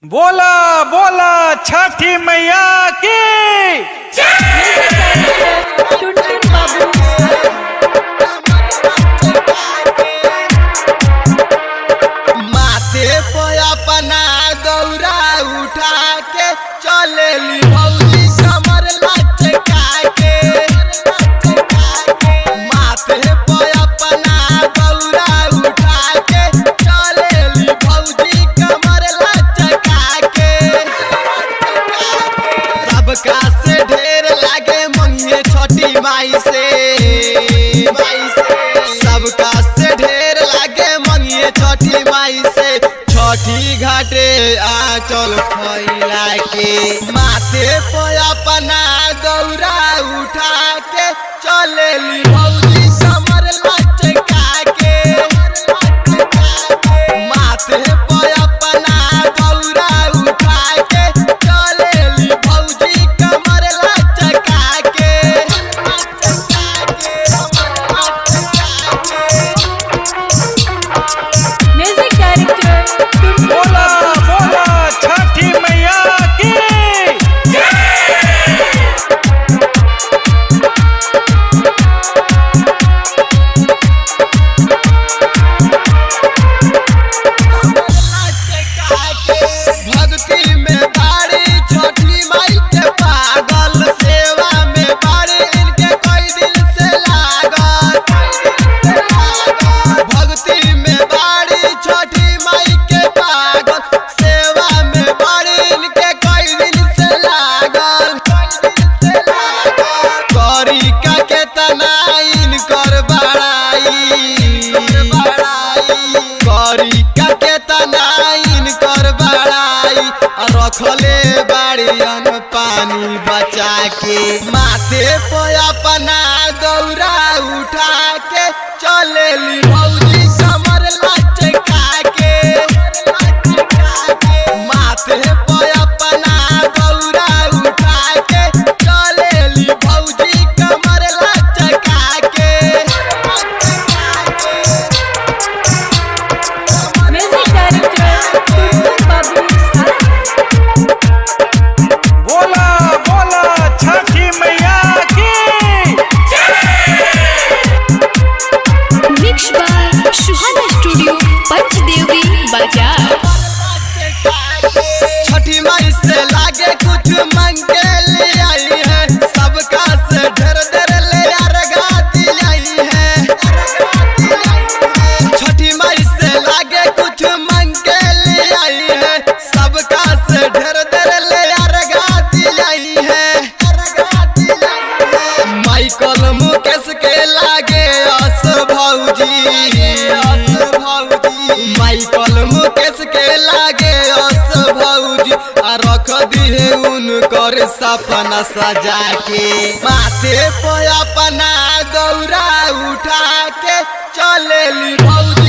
बोला बोला छठी मैया की माथे पे अपना दौरा उठा के चलेली भौजी कमर लचका के माथे पे अपना दौरा उठा के चलेली भौजी कमर लचका के सबका से ढेर लागे मंगिए छठी माई से सबका से ढेर लागे मंगिए छठी माई से छठी घाटे आंचल फैला के माथे पे अपना दौरा उठा के चलेली भौजी कमर लचका के माथे पे अपना दौरा उठा के चलेली भौजी कमर लचका के म्यूजिक डायरेक्टर बोला बोला छठी मैया की भक्ति में बाड़ी छठी माई के पागल सेवा में बाड़ी इनके कई दिल से लागल भक्ति में बाड़ी छठी माई के पागल सेवा में बाड़ी इनके कई दिल से लागल करी का केतना इनकर बड़ाई करी का केतना इनकर बड़ाई रखले बाड़ियन पानी बचा के माथे पे अपना दौरा उठा के चलेली भौजी कमर लचका के माथे पे अपना दौरा उठा के चलेली भौजी कमर लचका के म्यूजिक डायरेक्टर बाबू बोला बोला छठी मैया की mix by Suhana studio Panchdevi बाजार। छठी माई से लागे कुछ मंगे ले आई है सबका से ढेर ढेर ले अर्घा दिलाई है छठी माई से लागे कुछ मंगे ले आई है सबका से ढेर ढेर ले अर्घा दिलाई है माइकल मुकेश के लागे अस भौजी माइकल मुकेश के लागे अस भौजी आ रख दिहे उनकर सपना सजा के माथे पे अपना दौरा उठा के चलेली भौजी